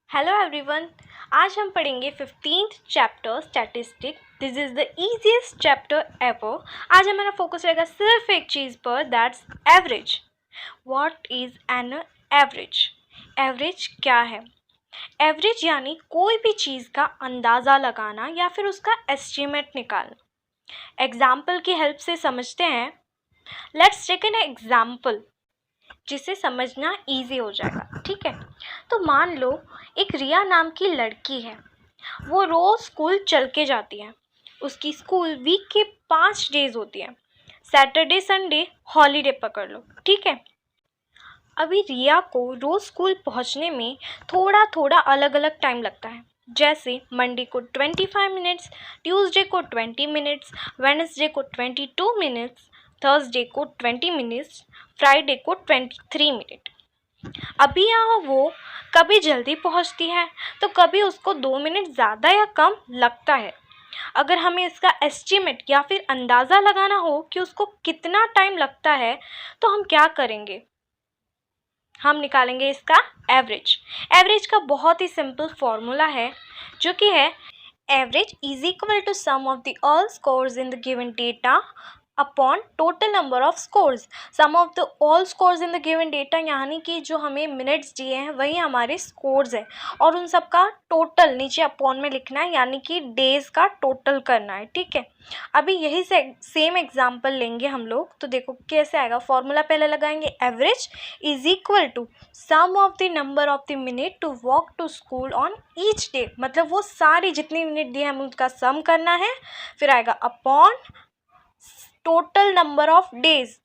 Hello everyone. आज हम पढ़ेंगे 15th chapter statistic. This is the easiest chapter ever. आज हमारा फोकस रहेगा सिर्फ एक चीज़ पर, that's average. What is an average? Average क्या है? एवरेज यानी कोई भी चीज़ का अंदाज़ा लगाना या फिर उसका एस्टिमेट निकालना। एग्जाम्पल की हेल्प से समझते हैं। लेट्स टेक एन एग्जाम्पल जिसे समझना इजी हो जाएगा। ठीक है, तो मान लो एक रिया नाम की लड़की है। वो रोज़ स्कूल चल के जाती है। उसकी स्कूल वीक के 5 डेज होती है। सैटरडे संडे हॉलीडे पकड़ लो। ठीक है, अभी रिया को रोज़ स्कूल पहुंचने में थोड़ा थोड़ा अलग अलग टाइम लगता है। जैसे मंडे को 25 मिनट्स, ट्यूसडे को 20 मिनट्स, वेडनेसडे को 22 मिनट्स, थर्सडे को 20 मिनट्स, फ्राइडे को 23 मिनट। अभी यहाँ वो कभी जल्दी पहुँचती है तो कभी उसको 2 मिनट ज़्यादा या कम लगता है। अगर हमें इसका एस्टिमेट या फिर अंदाज़ा लगाना हो कि उसको कितना टाइम लगता है तो हम क्या करेंगे? हम निकालेंगे इसका एवरेज। एवरेज का बहुत ही सिंपल फॉर्मूला है जो कि है average is equal to sum of the all scores in the given data upon total number of scores. Sum of the all scores in the given data यानी कि जो हमें मिनट्स दिए हैं वही हमारे स्कोर्स हैं और उन सब का टोटल नीचे अपॉन में लिखना है, यानी कि डेज का टोटल करना है। ठीक है, अभी यही से सेम एग्जांपल लेंगे हम लोग। तो देखो कैसे आएगा। फॉर्मूला पहले लगाएंगे, average is equal to sum of the number of the minute to walk to school on each day. मतलब वो सारी जितनी मिनट दिए हमें उनका सम करना है, फिर आएगा upon total number of days.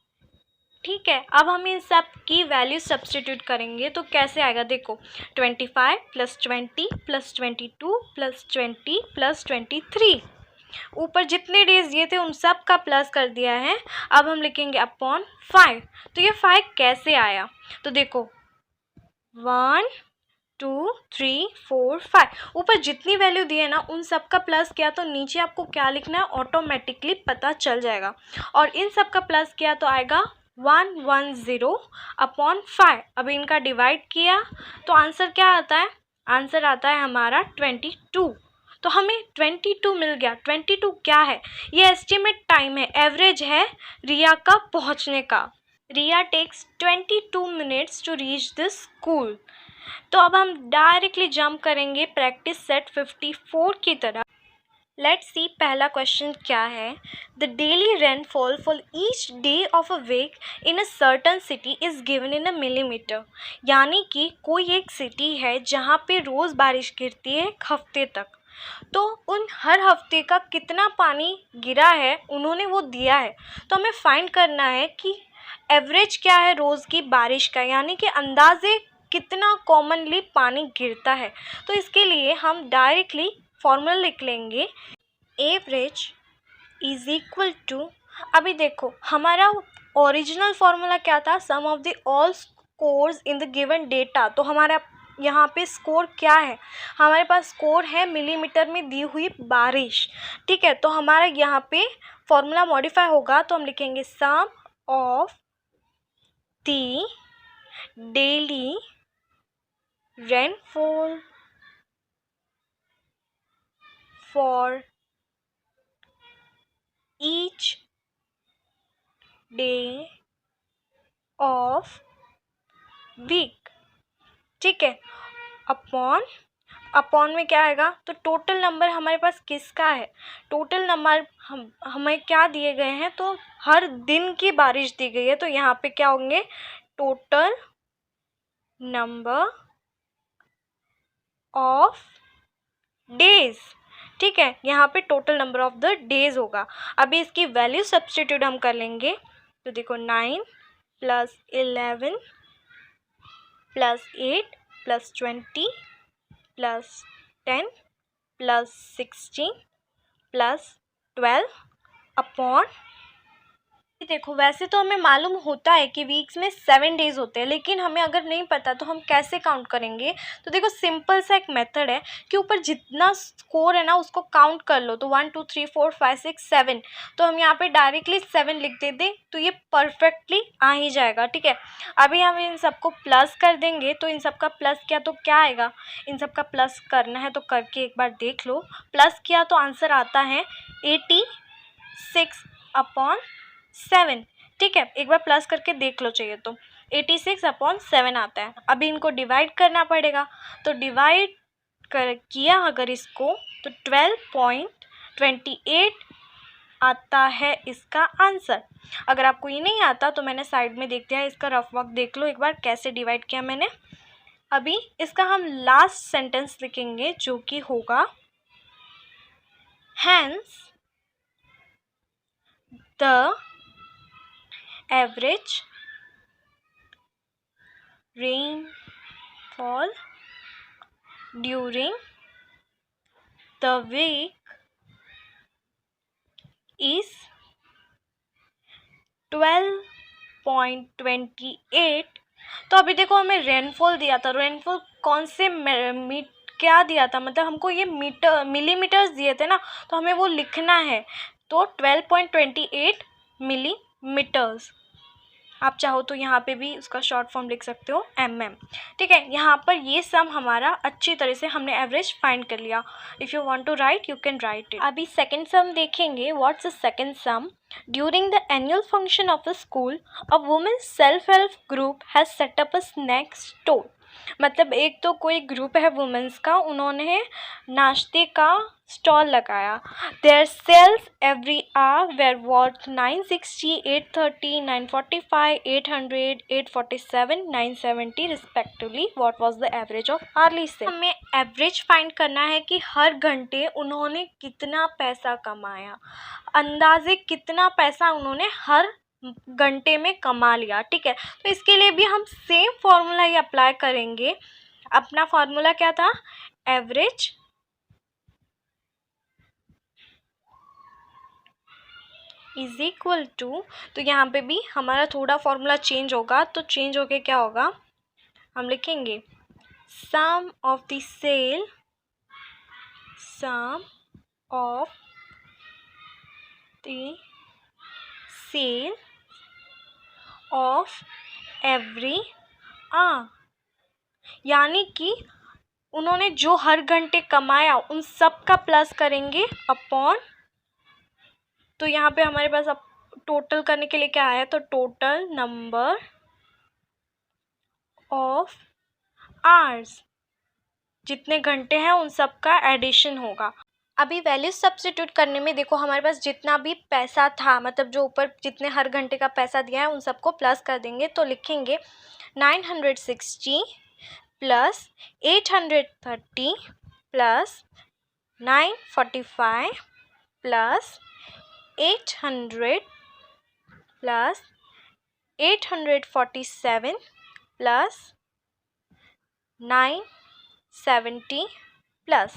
ठीक है, अब हम इन सब की वैल्यू सब्सटीट्यूट करेंगे तो कैसे आएगा। देखो 25 + 20 + 22 + 20 + 23, ऊपर जितने डेज दिए थे उन सब का प्लस कर दिया है। अब हम लिखेंगे अपॉन 5। तो ये 5 कैसे आया? तो देखो 1 2 3 4 5, ऊपर जितनी वैल्यू दी है ना उन सब का प्लस किया तो नीचे आपको क्या लिखना है ऑटोमेटिकली पता चल जाएगा। और इन सब का प्लस किया तो आएगा 110 अपॉन 5। अब इनका डिवाइड किया तो आंसर क्या आता है? आंसर आता है हमारा 22। तो हमें 22 मिल गया। 22 क्या है? ये एस्टिमेट टाइम है, एवरेज है रिया का पहुंचने का। Riya takes 22 minutes to reach this school. तो अब हम डायरेक्टली जंप करेंगे प्रैक्टिस सेट 54 की तरह। लेट्स सी पहला क्वेश्चन क्या है। The daily rainfall for each day of a week in a certain city is given in a millimetre. यानी कि कोई एक सिटी है जहाँ पे रोज़ बारिश गिरती है एक हफ्ते तक, तो उन हर हफ्ते का कितना पानी गिरा है उन्होंने वो दिया है। तो हमें फाइंड करना है कि एवरेज क्या है रोज़ की बारिश का, यानी कि अंदाजे कितना कॉमनली पानी गिरता है। तो इसके लिए हम डायरेक्टली फॉर्मूला लिख लेंगे, एवरेज इज इक्वल टू, अभी देखो हमारा ओरिजिनल फॉर्मूला क्या था, sum of the all scores in the given data. तो हमारा यहाँ पे स्कोर क्या है? हमारे पास स्कोर है मिलीमीटर में दी हुई बारिश। ठीक है, तो हमारा यहाँ पे फॉर्मूला मॉडिफाई होगा तो हम लिखेंगे sum of the daily rainfall for each day of week। ठीक है, अपॉन में क्या आएगा? तो टोटल नंबर हमारे पास किसका है? टोटल नंबर हमें क्या दिए गए हैं? तो हर दिन की बारिश दी गई है, तो यहाँ पे क्या होंगे? Total number of days. ठीक है, यहाँ पे total number of the days होगा। अभी इसकी वैल्यू सब्स्टिट्यूट हम कर लेंगे। तो देखो 9 + 11 + 8 + 20 + 10 + 16 + 12 अपॉन देखो वैसे तो हमें मालूम होता है कि वीक्स में 7 डेज होते हैं, लेकिन हमें अगर नहीं पता तो हम कैसे काउंट करेंगे। तो देखो सिंपल सा एक मेथड है कि ऊपर जितना स्कोर है ना उसको काउंट कर लो। तो 1 2 3 4 5 6 7, तो हम यहाँ पे डायरेक्टली 7 लिख दें तो ये परफेक्टली आ ही जाएगा। ठीक है, अभी हम इन सबको प्लस कर देंगे। तो इन सब का प्लस किया तो क्या आएगा, इन सब का प्लस करना है तो करके एक बार देख लो। प्लस किया तो आंसर आता है 86/7। ठीक है, एक बार प्लस करके देख लो चाहिए तो 86/7 आता है। अभी इनको डिवाइड करना पड़ेगा। तो डिवाइड किया अगर इसको तो 12.28 आता है इसका आंसर। अगर आपको ये नहीं आता तो मैंने साइड में देख दिया, इसका रफ वर्क देख लो एक बार कैसे डिवाइड किया मैंने। अभी इसका हम लास्ट सेंटेंस लिखेंगे जो कि होगा hence the average rainfall during the week is 12.28। तो अभी देखो हमें रेनफॉल दिया था, रेनफॉल कौन से क्या दिया था, मतलब हमको ये मिलीमीटर्स दिए थे ना, तो हमें वो लिखना है। तो 12.28 मिलीमीटर्स। आप चाहो तो यहाँ पे भी उसका शॉर्ट फॉर्म लिख सकते हो mm। ठीक है, यहाँ पर ये सम हमारा अच्छी तरह से हमने एवरेज फाइंड कर लिया। If you want to write you can write it. अभी सेकंड सम देखेंगे। What's the second sum? During the annual function of a school a women self help group has set up a snack store. मतलब एक तो कोई group है women's का, उन्होंने नाश्ते का स्टॉल लगाया। Their sales every hour were worth 960, 830, 945, 800, 847, 970 respectively. What was the average of early sale? हमें एवरेज फाइंड करना है कि हर घंटे उन्होंने कितना पैसा कमाया, अंदाजे कितना पैसा उन्होंने हर घंटे में कमा लिया। ठीक है, तो इसके लिए भी हम सेम फॉर्मूला ही अप्लाई करेंगे। अपना फॉर्मूला क्या था? एवरेज इज इक्वल टू, तो यहाँ पे भी हमारा थोड़ा फॉर्मूला चेंज होगा। तो चेंज होके क्या होगा, हम लिखेंगे sum of the sale, sum of the sale of every hour, यानी कि उन्होंने जो हर घंटे कमाया उन सब का प्लस करेंगे अपॉन। तो यहाँ पे हमारे पास अब टोटल करने के लिए क्या आया, तो टोटल नंबर ऑफ आवर्स, जितने घंटे हैं उन सब का एडिशन होगा। अभी वैल्यूज सब्स्टिट्यूट करने में देखो हमारे पास जितना भी पैसा था, मतलब जो ऊपर जितने हर घंटे का पैसा दिया है उन सबको प्लस कर देंगे। तो लिखेंगे 960 plus 830 plus 945 plus 800 plus 847 plus 970 plus.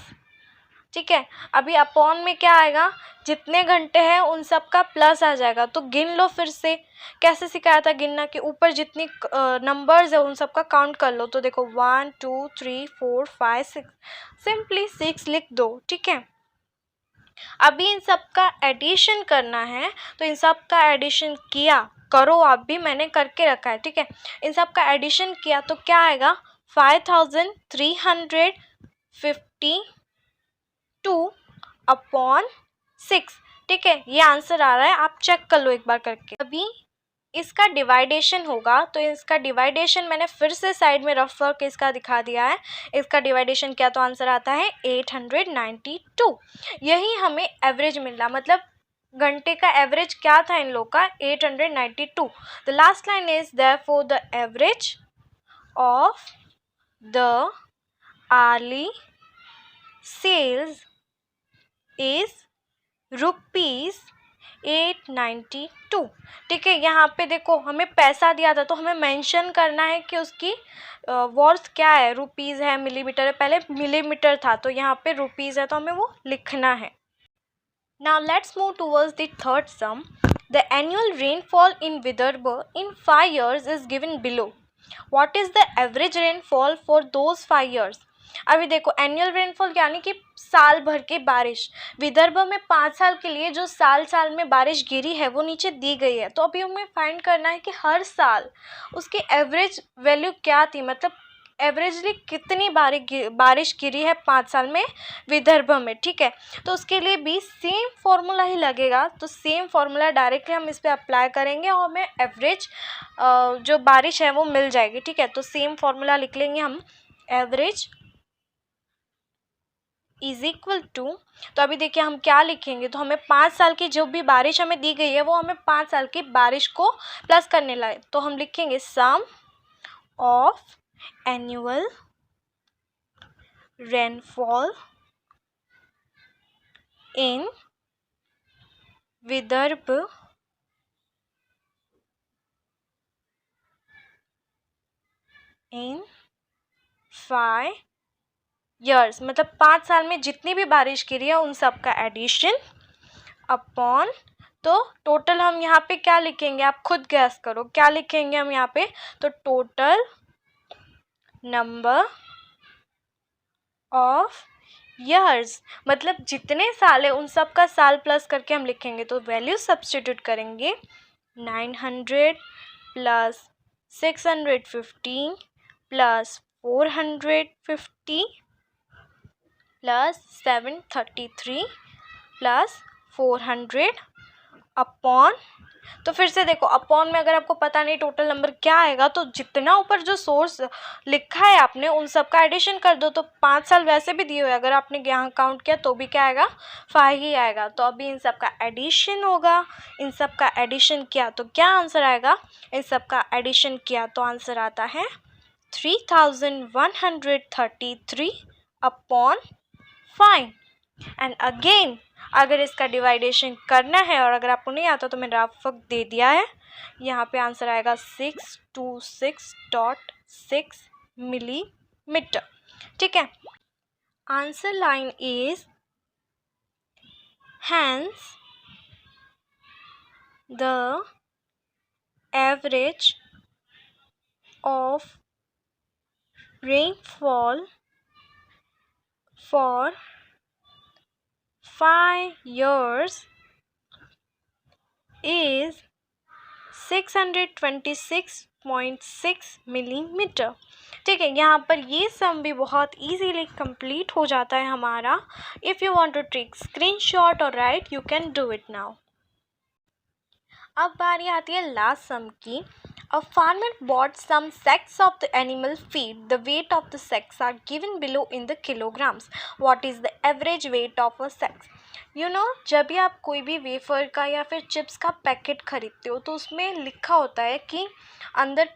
ठीक है, अभी अपॉन में क्या आएगा, जितने घंटे हैं उन सब का प्लस आ जाएगा। तो गिन लो फिर से, कैसे सिखाया था गिनना, कि ऊपर जितनी नंबर्स है उन सब का काउंट कर लो। तो देखो 1 2 3 4 5 6, सिंपली 6 लिख दो। ठीक है, अभी इन सब का एडिशन करना है। तो इन सब का एडिशन किया, करो आप भी, मैंने करके रखा है। ठीक है, इन सब का एडिशन किया तो क्या आएगा, 5352/6। ठीक है, ये आंसर आ रहा है, आप चेक कर लो एक बार करके। अभी इसका डिवाइडेशन होगा। तो इसका डिवाइडेशन मैंने फिर से साइड में रफ वर्क इसका दिखा दिया है। इसका डिवाइडेशन किया तो आंसर आता है 892। यही हमें एवरेज मिला, मतलब घंटे का एवरेज क्या था इन लोग का, 892। The last line is therefore the average of the early sales is ₹892। ठीक है, यहाँ पे देखो हमें पैसा दिया था तो हमें मेंशन करना है कि उसकी वर्थ क्या है, रुपीज़ है, मिलीमीटर है। पहले मिलीमीटर था तो यहाँ पे रुपीज़ है तो हमें वो लिखना है। Now let's move towards the third some. The annual rainfall in Vidarbha in 5 years is given below. What is the average rainfall for those 5 years? अभी देखो एनुअल रेनफॉल यानी कि साल भर की बारिश विदर्भ में 5 साल के लिए जो साल साल में बारिश गिरी है वो नीचे दी गई है। तो अभी हमें फाइंड करना है कि हर साल उसकी एवरेज वैल्यू क्या थी, मतलब एवरेजली कितनी बारिश गिरी है 5 साल में विदर्भ में। ठीक है, तो उसके लिए भी सेम फॉर्मूला ही लगेगा। तो सेम फॉर्मूला डायरेक्टली हम इस पर अप्लाई करेंगे और हमें एवरेज जो बारिश है वो मिल जाएगी। ठीक है, तो सेम फॉर्मूला लिख लेंगे हम, एवरेज इज इक्वल टू, तो अभी देखिए हम क्या लिखेंगे, तो हमें 5 साल की जो भी बारिश हमें दी गई है वो हमें 5 साल की बारिश को प्लस करने लाए। तो हम लिखेंगे sum of annual rainfall in Vidarbha in 5 years, मतलब 5 साल में जितनी भी बारिश गिरी है उन सब का एडिशन अपॉन, तो टोटल हम यहाँ पे क्या लिखेंगे आप खुद गैस करो क्या लिखेंगे हम यहाँ पे, तो टोटल नंबर ऑफ ईयर्स, मतलब जितने साल है उन सब का साल प्लस करके हम लिखेंगे। तो वैल्यू सब्स्टिट्यूट करेंगे 900 plus 615 plus 450 plus 733 plus 400 upon, तो फिर से देखो अपॉन में अगर आपको पता नहीं टोटल नंबर क्या आएगा तो जितना ऊपर जो सोर्स लिखा है आपने उन सब का एडिशन कर दो। तो 5 साल वैसे भी दिए हुए, अगर आपने यहाँ काउंट किया तो भी क्या आएगा 5 ही आएगा। तो अभी इन सब का एडिशन होगा, इन सब का एडिशन किया तो क्या आंसर आएगा, इन सब का एडिशन किया तो आंसर आता है 3133 अपॉन 5। एंड अगेन अगर इसका डिवाइडेशन करना है और अगर आपको नहीं आता तो मैंने रफ दे दिया है, यहाँ पे आंसर आएगा 626.6 मिलीमीटर। ठीक है, answer line is hence the average of rainfall for 5 years is 626.6 millimetre. ठीक है, यहाँ पर ये सम भी बहुत इजीली कंप्लीट हो जाता है हमारा। If you want to take screenshot और write you can do it now. अब बारी आती है लास्ट सम की। A farmer bought some sacks of the animal feed. The weight of the sacks are given below in the kilograms. What is the average weight of a sack? जब भी आप कोई भी वेफर का या फिर चिप्स का पैकेट खरीदते हो तो उसमें लिखा होता है कि अंदर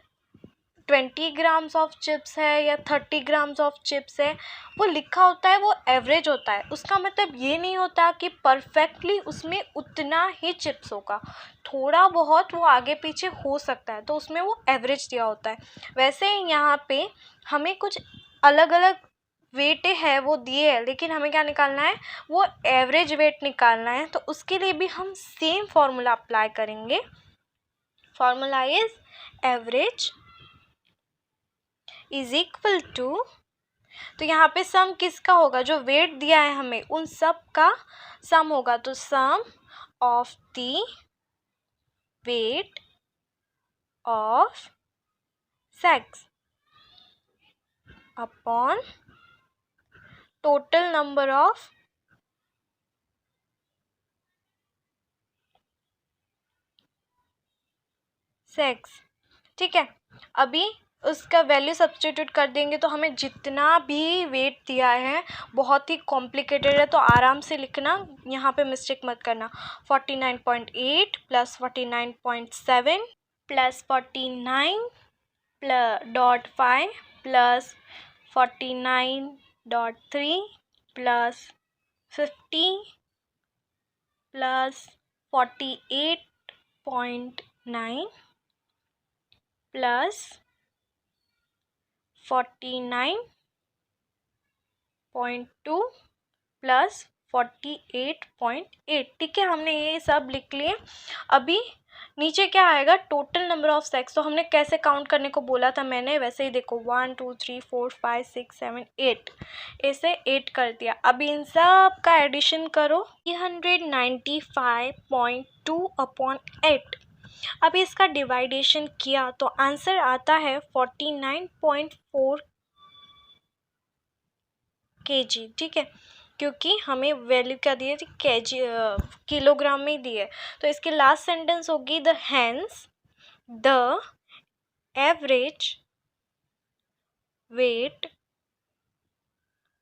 20 ग्राम्स ऑफ चिप्स है या 30 ग्राम्स ऑफ चिप्स है, वो लिखा होता है, वो एवरेज होता है। उसका मतलब ये नहीं होता कि परफेक्टली उसमें उतना ही चिप्स होगा, थोड़ा बहुत वो आगे पीछे हो सकता है, तो उसमें वो एवरेज दिया होता है। वैसे यहाँ पे हमें कुछ अलग अलग वेट है वो दिए है, लेकिन हमें क्या निकालना है, वो एवरेज वेट निकालना है। तो उसके लिए भी हम सेम फॉर्मूला अप्लाई करेंगे। Formula is average is equal to, तो यहाँ पे सम किसका होगा, जो वेट दिया है हमें उन सब का सम होगा। तो sum of the weight of sacks upon total number of sacks. ठीक है, अभी उसका वैल्यू सब्स्टिट्यूट कर देंगे तो हमें जितना भी वेट दिया है, बहुत ही कॉम्प्लिकेटेड है तो आराम से लिखना, यहाँ पे मिस्टेक मत करना। 49.8 plus 49.7 plus 49.5 plus 49.3 plus 50 plus 48.9 plus 49.2 plus 48.8। ठीक है, हमने ये सब लिख लिए। अभी नीचे क्या आएगा, टोटल नंबर ऑफ सेक्स। तो हमने कैसे काउंट करने को बोला था मैंने, वैसे ही देखो 1 2 3 4 5 6 7 8, ऐसे 8 कर दिया। अभी इन सब का एडिशन करो, 395.2/8। अभी इसका डिवाइडेशन किया तो आंसर आता है 49.4 kg। ठीक है, क्योंकि हमें वैल्यू क्या दी है थी, केजी किलोग्राम में दी है। तो इसकी लास्ट सेंटेंस होगी the hence the average weight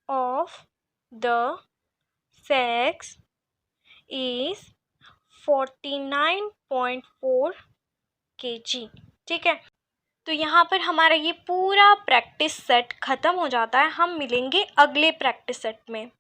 of the sex is 49.4 kg। ठीक है, तो यहाँ पर हमारा ये पूरा प्रैक्टिस सेट ख़त्म हो जाता है। हम मिलेंगे अगले प्रैक्टिस सेट में।